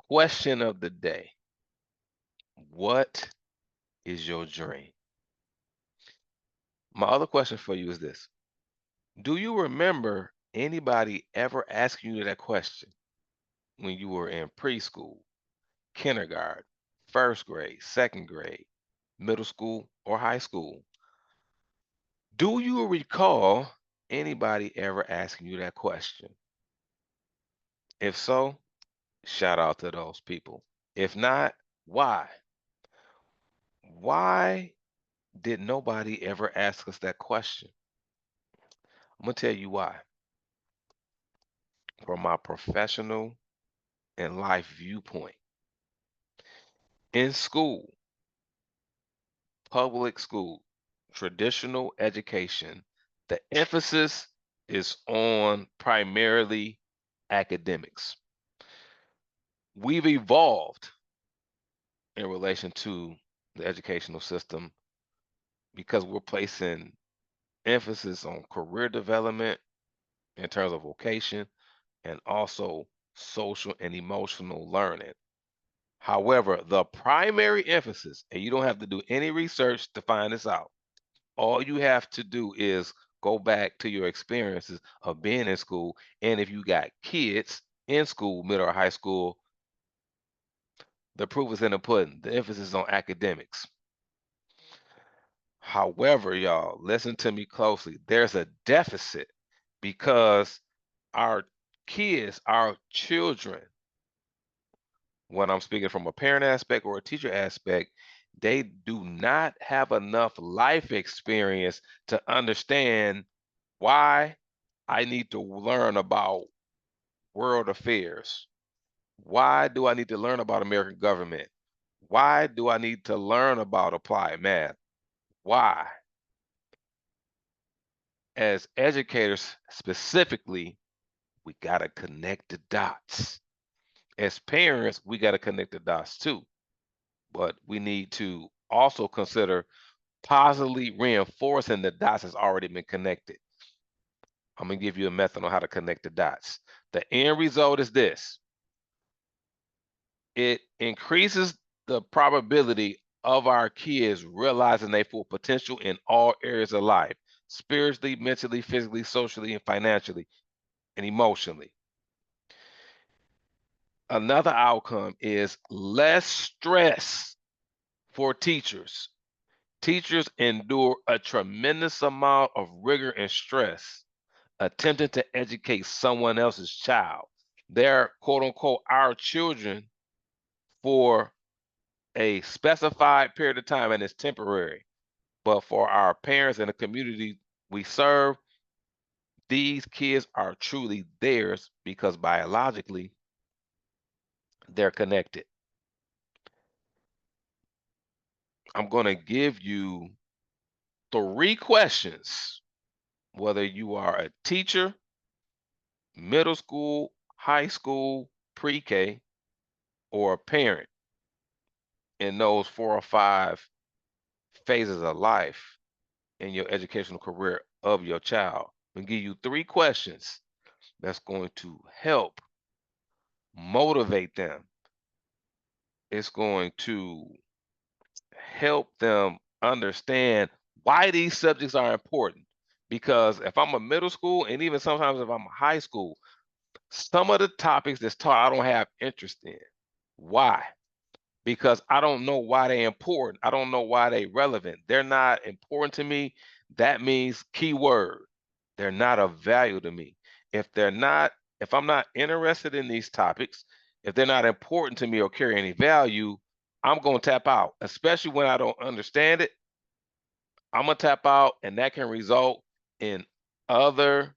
Question of the day. What is your dream? My other question for you is this. Do you remember anybody ever asking you that question when you were in preschool, kindergarten, first grade, second grade, middle school, or high school? Do you recall anybody ever asking you that question? If so, shout out to those people. If not, why? Why did nobody ever ask us that question? I'm going to tell you why. From my professional and life viewpoint. In school, public school, traditional education, the emphasis is on primarily academics. We've evolved in relation to the educational system because we're placing emphasis on career development in terms of vocation and also social and emotional learning. However, the primary emphasis, and you don't have to do any research to find this out, all you have to do is go back to your experiences of being in school. And if you got kids in school, middle or high school, the proof is in the pudding. The emphasis is on academics. However, y'all, listen to me closely. There's a deficit because our kids, our children, when I'm speaking from a parent aspect or a teacher aspect, they do not have enough life experience to understand why I need to learn about world affairs. Why do I need to learn about American government? Why do I need to learn about applied math? Why? As educators specifically, we got to connect the dots. As parents, we got to connect the dots too. But we need to also consider positively reinforcing the dots that's already been connected. I'm going to give you a method on how to connect the dots. The end result is this. It increases the probability of our kids realizing their full potential in all areas of life, spiritually, mentally, physically, socially, and financially, and emotionally. Another outcome is less stress for teachers. Teachers endure a tremendous amount of rigor and stress attempting to educate someone else's child. They're quote unquote our children for a specified period of time and it's temporary. But for our parents and the community we serve, these kids are truly theirs because biologically they're connected. I'm going to give you 3 questions, whether you are a teacher, middle school, high school, pre-K, or a parent in those 4 or 5 phases of life in your educational career of your child. I'm going to give you 3 questions that's going to help motivate them. It's going to help them understand why these subjects are important. Because if I'm a middle school, and even sometimes if I'm a high school, some of the topics that's taught I don't have interest in. Why? Because I don't know why they're important. I don't know why they're relevant. They're not important to me. That means keyword. They're not of value to me. If I'm not interested in these topics, if they're not important to me or carry any value, I'm going to tap out, especially when I don't understand it. I'm going to tap out, and that can result in other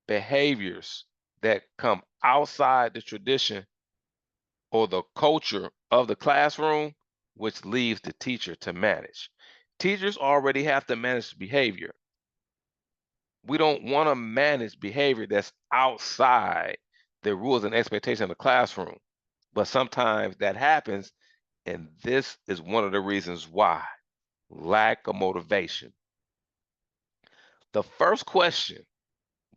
behaviors that come outside the tradition or the culture of the classroom, which leaves the teacher to manage. Teachers already have to manage behavior. We don't want to manage behavior that's outside the rules and expectations of the classroom. But sometimes that happens, and this is one of the reasons why. Lack of motivation. The first question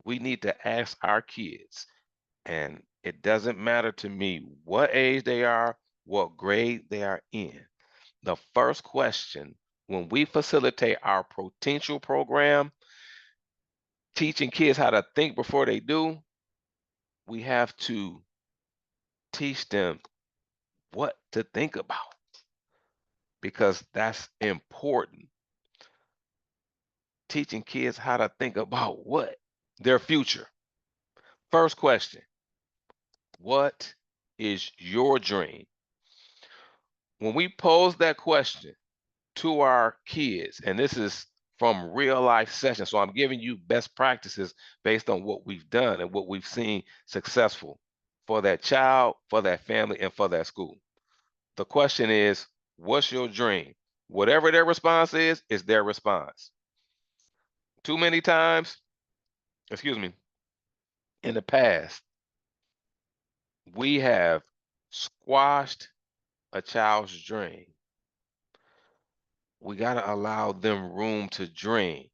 we need to ask our kids, and It doesn't matter to me what age they are, what grade they are in. The first question when we facilitate our potential program, teaching kids how to think before they do, we have to teach them what to think about because that's important. Teaching kids how to think about what? Their future. First question, what is your dream? When we pose that question to our kids, and this is from real life sessions, so I'm giving you best practices based on what we've done and what we've seen successful for that child, for that family, and for that school. The question is, what's your dream? Whatever their response is their response. Too many times, excuse me, in the past, we have squashed a child's dream. We got to allow them room to dream.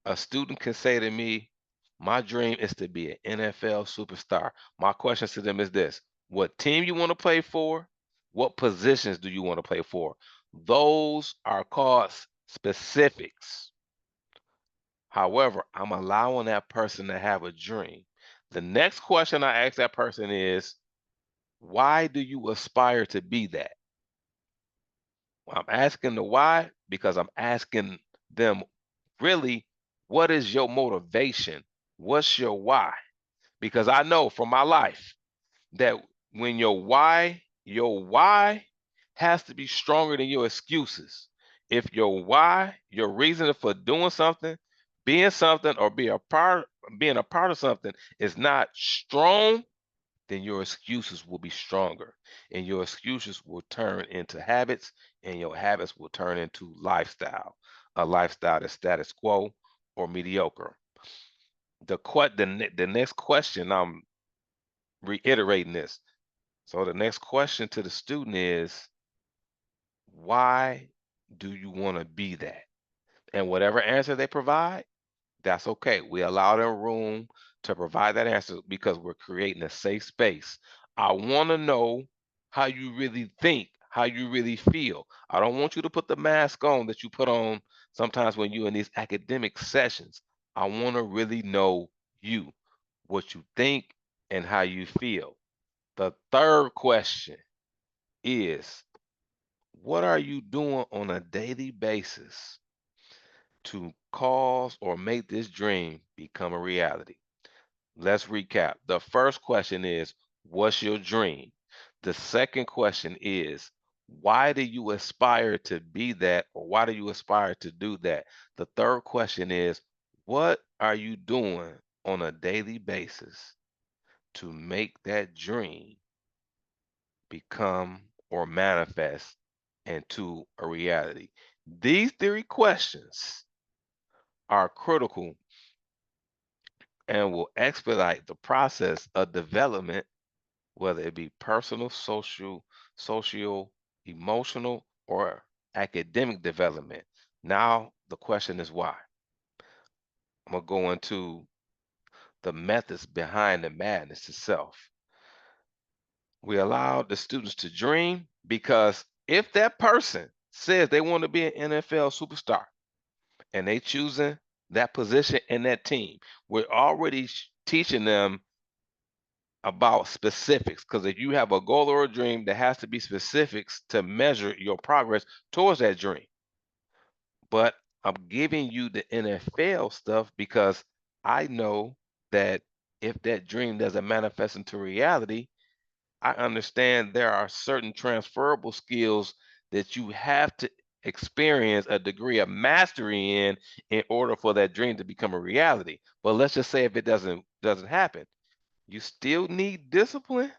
A student can say to me, my dream is to be an NFL superstar. My question to them is this: what team you want to play for? What positions do you want to play for? Those are called specifics. However, I'm allowing that person to have a dream. The next question I ask that person is, why do you aspire to be that? I'm asking the why because I'm asking them really, what is your motivation? What's your why? Because I know from my life that when your why has to be stronger than your excuses. If your why, your reason for doing something, being something, or being a part of something is not strong, then your excuses will be stronger. And your excuses will turn into habits, and your habits will turn into lifestyle, a lifestyle that's status quo or mediocre. The next question, I'm reiterating this. So the next question to the student is, why do you want to be that? And whatever answer they provide, that's okay. We allow them room to provide that answer because we're creating a safe space. I want to know how you really think, how you really feel. I don't want you to put the mask on that you put on sometimes when you're in these academic sessions. I want to really know you, what you think, and how you feel. The third question is, what are you doing on a daily basis to cause or make this dream become a reality? Let's recap. The first question is, what's your dream? The second question is, why do you aspire to be that, or why do you aspire to do that? The third question is, what are you doing on a daily basis to make that dream become or manifest into a reality? These three questions are critical and will expedite the process of development, whether it be personal, social, emotional, or academic development. Now, the question is why? I'm going to go into the methods behind the madness itself. We allow the students to dream because if that person says they want to be an NFL superstar and they choosing that position in that team, we're already teaching them about specifics, because if you have a goal or a dream, there has to be specifics to measure your progress towards that dream. But I'm giving you the NFL stuff because I know that if that dream doesn't manifest into reality, I understand there are certain transferable skills that you have to experience a degree of mastery in order for that dream to become a reality. But let's just say if it doesn't happen, you still need discipline.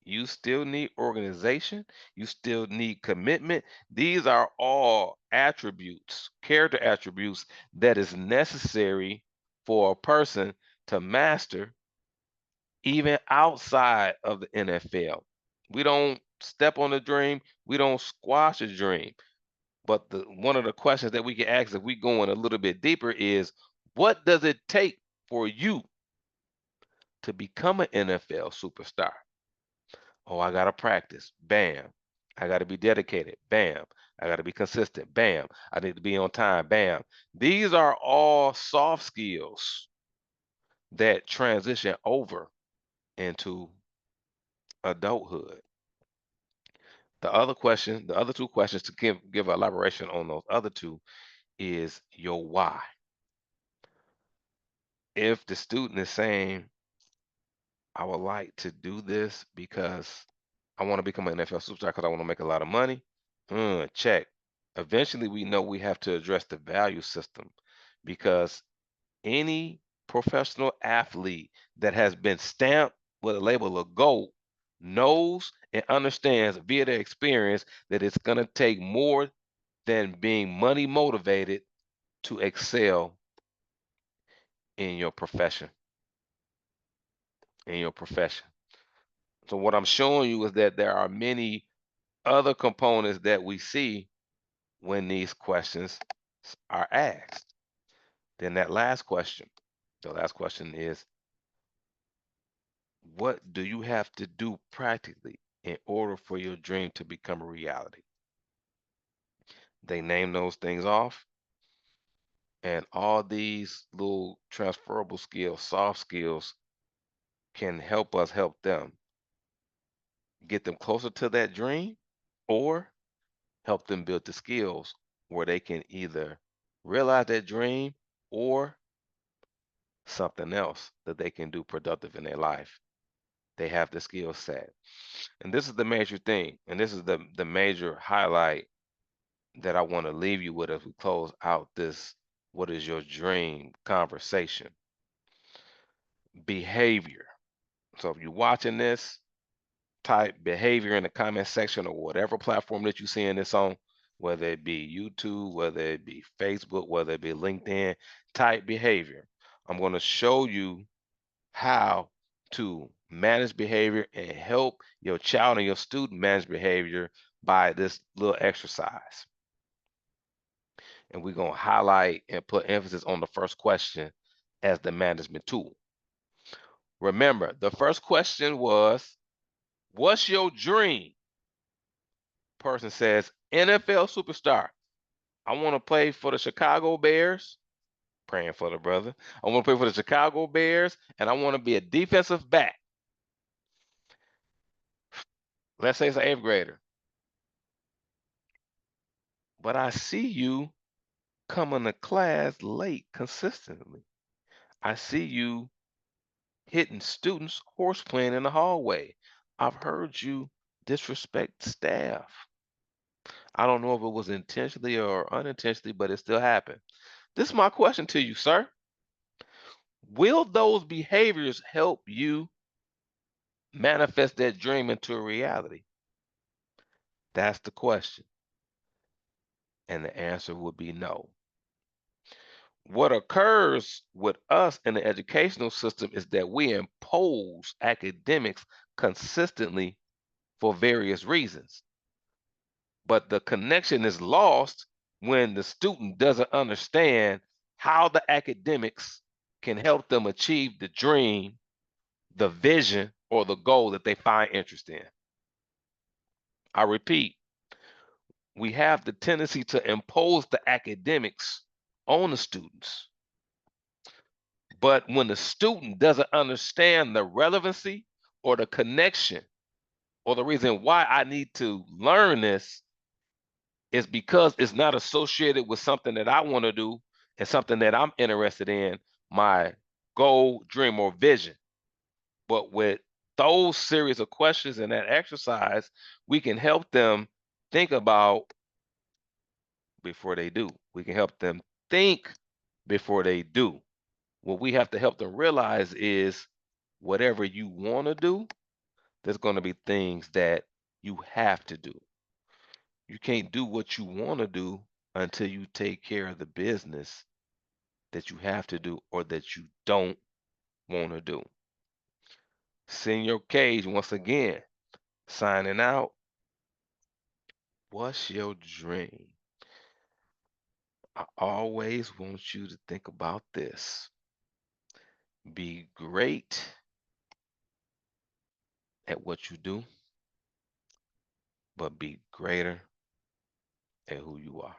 You still need organization. You still need commitment. These are all attributes, character attributes that is necessary for a person to master even outside of the NFL. We don't step on the dream. We don't squash a dream. But one of the questions that we can ask if we go in a little bit deeper is, what does it take for you to become an NFL superstar? Oh, I got to practice. Bam. I got to be dedicated. Bam. I got to be consistent. Bam. I need to be on time. Bam. These are all soft skills that transition over into adulthood. The other question, the other two questions to give elaboration on those other two is your why. If the student is saying, I would like to do this because I want to become an NFL superstar because I want to make a lot of money, check. Eventually, we know we have to address the value system because any professional athlete that has been stamped with a label of GOAT knows and understands via their experience that it's going to take more than being money motivated to excel in your profession. In your profession. So what I'm showing you is that there are many other components that we see when these questions are asked. Then that last question, the last question is, what do you have to do practically in order for your dream to become a reality? They name those things off, and all these little transferable skills, soft skills, can help us help them get them closer to that dream or help them build the skills where they can either realize that dream or something else that they can do productive in their life. They have the skill set. And this is the major thing, and this is the major highlight that I want to leave you with as we close out this what is your dream conversation. Behavior. So if you're watching this, type behavior in the comment section or whatever platform that you're seeing this on, whether it be YouTube, whether it be Facebook, whether it be LinkedIn, type behavior. I'm going to show you how to manage behavior and help your child and your student manage behavior by this little exercise. And we're going to highlight and put emphasis on the first question as the management tool. Remember, the first question was, what's your dream? Person says, NFL superstar. I want to play for the Chicago Bears. Praying for the brother. I want to play for the Chicago Bears, and I want to be a defensive back. Let's say it's an eighth grader. But I see you coming to class late consistently. I see you hitting students horse playing in the hallway. I've heard you disrespect staff. I don't know if it was intentionally or unintentionally, but it still happened. This is my question to you, sir. Will those behaviors help you manifest that dream into a reality? That's the question. And the answer would be no. What occurs with us in the educational system is that we impose academics consistently for various reasons. But the connection is lost when the student doesn't understand how the academics can help them achieve the dream, the vision, or the goal that they find interest in. I repeat, we have the tendency to impose the academics on the students. But when the student doesn't understand the relevancy or the connection or the reason why I need to learn this is because it's not associated with something that I want to do and something that I'm interested in, my goal, dream, or vision. But with those series of questions and that exercise, we can help them think about before they do. We can help them think before they do. What we have to help them realize is whatever you want to do, there's going to be things that you have to do. You can't do what you want to do until you take care of the business that you have to do or that you don't want to do. Senior Cage, once again, signing out. What's your dream? I always want you to think about this. Be great at what you do, but be greater at who you are.